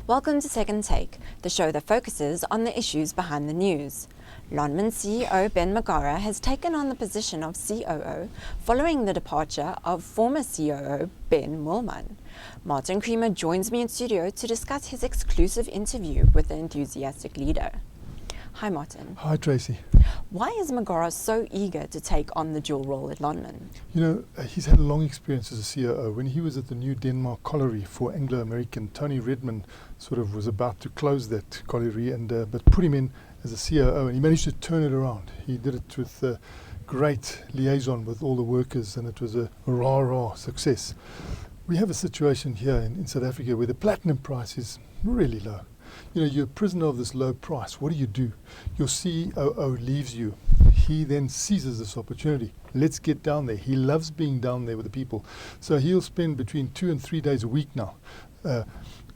Welcome to Second Take, the show that focuses on the issues behind the news. Lonmin CEO Ben Magara has taken on the position of COO following the departure of former COO Ben Moolman. Martin Creamer joins me in studio to discuss his exclusive interview with the enthusiastic leader. Hi Martin. Hi Tracy. Why is Magaras so eager to take on the dual role at Lonmin? He's had a long experience as a COO. When he was at the new Denmark colliery for Anglo-American, Tony Redman sort of was about to close that colliery, but put him in as a COO, and he managed to turn it around. He did it with great liaison with all the workers, and it was a rah-rah success. We have a situation here in South Africa where the platinum price is really low. You're a prisoner of this low price. What do? Your COO leaves you. He then seizes this opportunity. Let's get down there. He loves being down there with the people. So he'll spend between 2 and 3 days a week now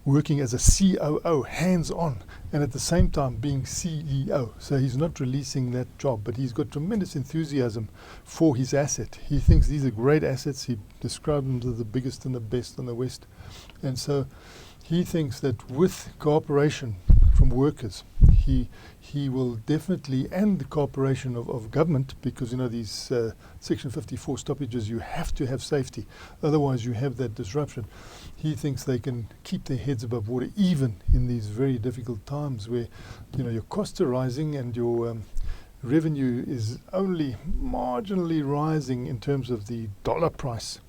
working as a COO, hands-on, and at the same time being CEO. So he's not releasing that job, but he's got tremendous enthusiasm for his asset. He thinks these are great assets. He described them as the biggest and the best in the West. And so he thinks that with cooperation from workers, he will definitely, and the cooperation of government, because these Section 54 stoppages, you have to have safety, otherwise you have that disruption. He thinks they can keep their heads above water even in these very difficult times where your costs are rising and your revenue is only marginally rising in terms of the dollar price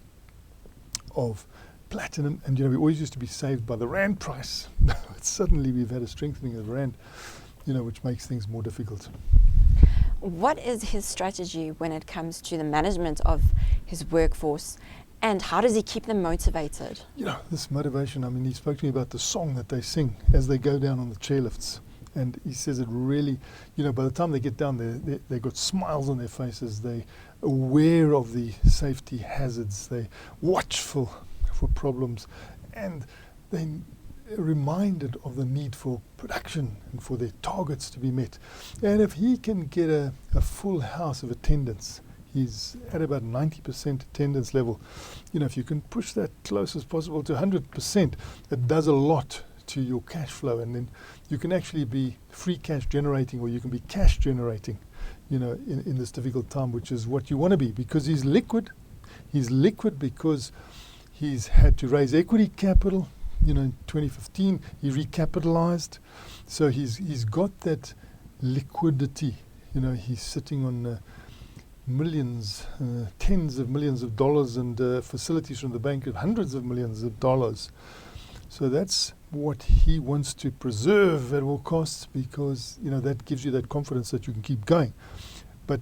of platinum, and we always used to be saved by the rand price. Suddenly we've had a strengthening of the rand, which makes things more difficult. What is his strategy when it comes to the management of his workforce, and how does he keep them motivated? This motivation, he spoke to me about the song that they sing as they go down on the chairlifts. And he says it really, by the time they get down there, they've got smiles on their faces. They're aware of the safety hazards. They're watchful for problems, and then reminded of the need for production and for their targets to be met. And if he can get a full house of attendance, he's at about 90% attendance level. If you can push that close as possible to 100%, it does a lot to your cash flow, and then you can actually be free cash generating, or you can be cash generating, in this difficult time, which is what you want to be, because he's liquid. He's liquid because he's had to raise equity capital. In 2015, he recapitalized. So he's got that liquidity. He's sitting on millions, tens of millions of dollars, and facilities from the bank of hundreds of millions of dollars. So that's what he wants to preserve at all costs, because that gives you that confidence that you can keep going. But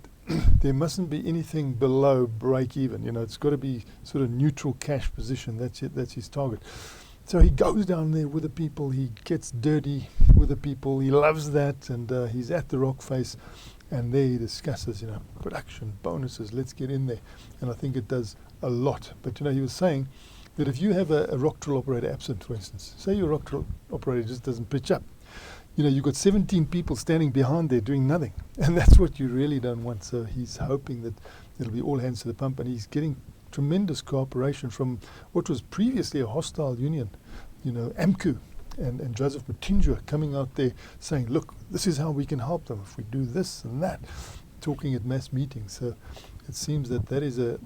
there mustn't be anything below break even. It's got to be sort of neutral cash position. That's it. That's his target. So he goes down there with the people. He gets dirty with the people. He loves that, and he's at the rock face, and there he discusses, production, bonuses. Let's get in there, and I think it does a lot. But he was saying that if you have a rock drill operator absent, for instance, say your rock drill operator just doesn't pitch up, you've got 17 people standing behind there doing nothing. And that's what you really don't want. So he's hoping that it'll be all hands to the pump, and he's getting tremendous cooperation from what was previously a hostile union, AMCU and Joseph Matinjwa coming out there saying, look, this is how we can help them if we do this and that, talking at mass meetings. So it seems that is a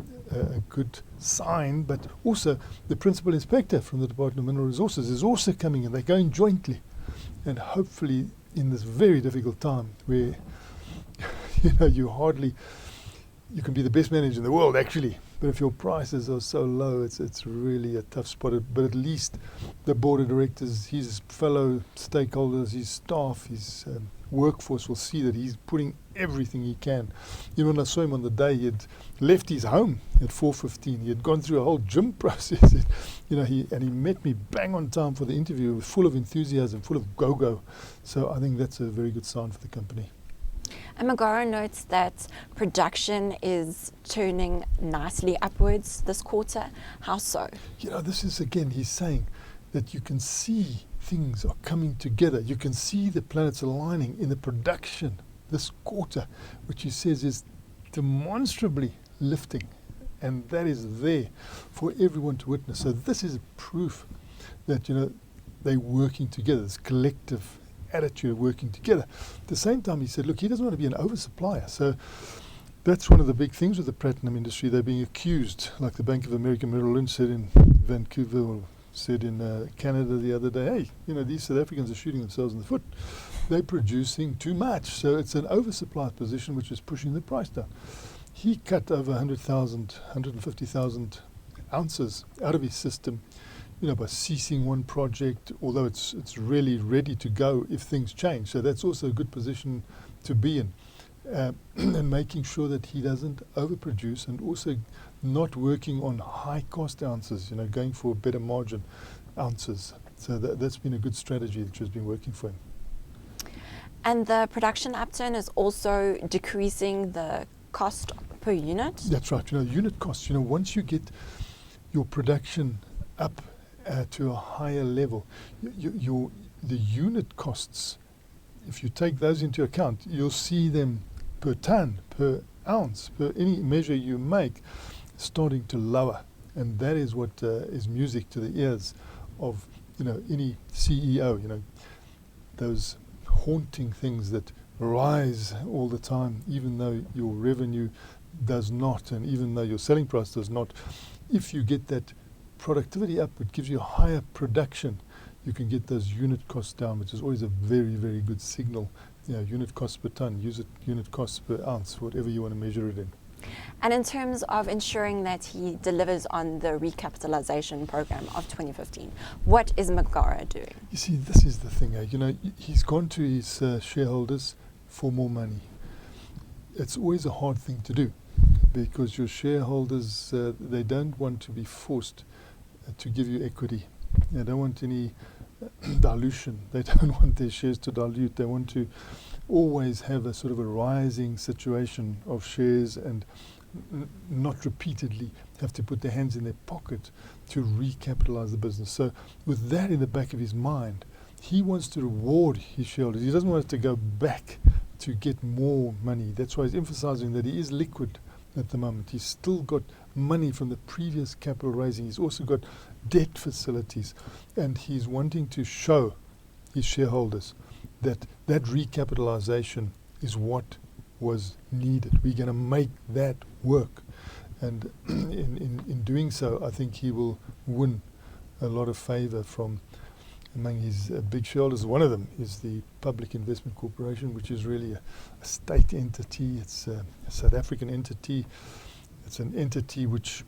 good sign. But also the principal inspector from the Department of Mineral Resources is also coming in. They're going jointly. And hopefully in this very difficult time where, you can be the best manager in the world actually, but if your prices are so low, it's really a tough spot. But at least the board of directors, his fellow stakeholders, his staff, his workforce will see that he's putting everything he can. When I saw him on the day, he had left his home at 4:15. He had gone through a whole gym process. He met me bang on time for the interview, full of enthusiasm, full of go-go. So I think that's a very good sign for the company. And Magara notes that production is turning nicely upwards this quarter. How so? This is, again, he's saying that you can see things are coming together. You can see the planets aligning in the production this quarter, which he says is demonstrably lifting. And that is there for everyone to witness. So this is proof that, they're working together, this collective attitude of working together. At the same time, he said, look, he doesn't want to be an oversupplier. So that's one of the big things with the platinum industry. They're being accused, like the Bank of America Merrill Lynch said in Vancouver, or said in Canada the other day, hey, these South Africans are shooting themselves in the foot. They're producing too much. So it's an oversupply position which is pushing the price down. He cut over 150,000 ounces out of his system, by ceasing one project, although it's really ready to go if things change. So that's also a good position to be in. And making sure that he doesn't overproduce, and also not working on high cost ounces, going for better margin ounces. So that's been a good strategy which has been working for him. And the production upturn is also decreasing the cost per unit? That's right. Unit costs, once you get your production up to a higher level, the unit costs, if you take those into account, you'll see them per ton, per ounce, per any measure you make, starting to lower. And that is what is music to the ears of any CEO. Those haunting things that rise all the time, even though your revenue does not, and even though your selling price does not. If you get that productivity up, it gives you a higher production, you can get those unit costs down, which is always a very, very good signal. Unit costs per ton, unit costs per ounce, whatever you want to measure it in. And in terms of ensuring that he delivers on the recapitalisation program of 2015, what is Magara doing? You see, this is the thing. He's gone to his shareholders for more money. It's always a hard thing to do, because your shareholders, they don't want to be forced to give you equity. They don't want any dilution. They don't want their shares to dilute. They want to always have a sort of a rising situation of shares, and not repeatedly have to put their hands in their pocket to recapitalize the business. So with that in the back of his mind, he wants to reward his shareholders. He doesn't want us to go back to get more money. That's why he's emphasizing that he is liquid at the moment. He's still got money from the previous capital raising. He's also got debt facilities, and he's wanting to show his shareholders that recapitalization is what was needed. We're going to make that work, and in doing so, I think he will win a lot of favor from among his big shareholders. One of them is the Public Investment Corporation, which is really a state entity. It's a South African entity. It's an entity which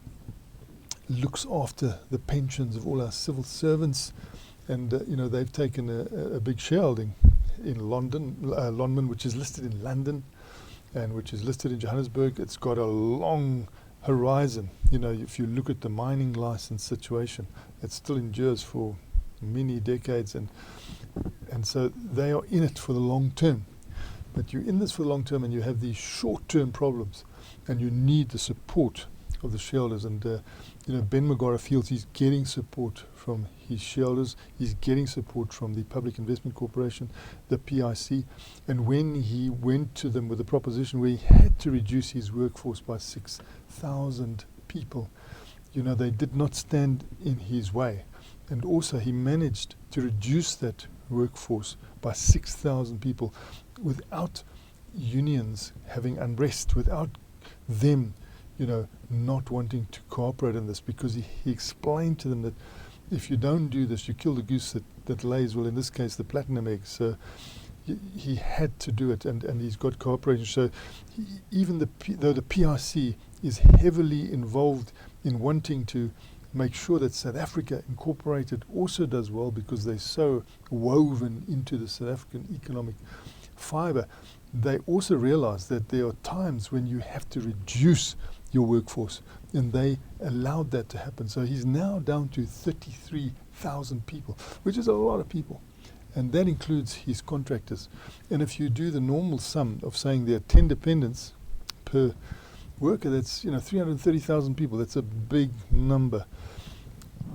looks after the pensions of all our civil servants, and they've taken a big shareholding in Lonmin, which is listed in London and which is listed in Johannesburg. It's got a long horizon. If you look at the mining license situation, it still endures for many decades, and so they are in it for the long term. But you're in this for the long term, and you have these short-term problems, and you need the support of the shareholders. And Ben Magara feels he's getting support from his shareholders. He's getting support from the Public Investment Corporation, the PIC. And when he went to them with a proposition where he had to reduce his workforce by 6,000 people, they did not stand in his way. And also he managed to reduce that workforce by 6,000 people without unions having unrest, without them, not wanting to cooperate in this, because he explained to them that if you don't do this, you kill the goose that lays, well, in this case, the platinum eggs. So he had to do it, and he's got cooperation. So even though the PRC is heavily involved in wanting to make sure that South Africa Incorporated also does well, because they're so woven into the South African economic fiber, they also realize that there are times when you have to reduce your workforce, and they allowed that to happen. So he's now down to 33,000 people, which is a lot of people, and that includes his contractors. And if you do the normal sum of saying there are 10 dependents per worker, that's 330,000 people. That's a big number.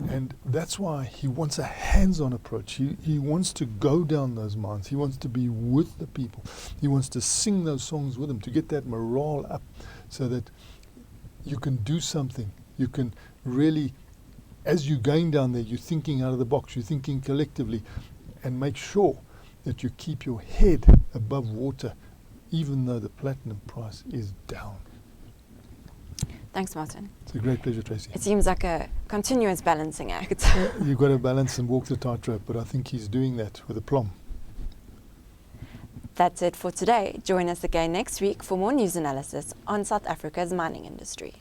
And that's why he wants a hands-on approach. He wants to go down those mines. He wants to be with the people. He wants to sing those songs with them to get that morale up, so that you can do something. You can really as you're going down there, you're thinking out of the box, you're thinking collectively, and make sure that you keep your head above water, even though the platinum price is down. Thanks, Martin. It's a great pleasure, Tracy. It seems like a continuous balancing act. You've got to balance and walk the tightrope, but I think he's doing that with aplomb. That's it for today. Join us again next week for more news analysis on South Africa's mining industry.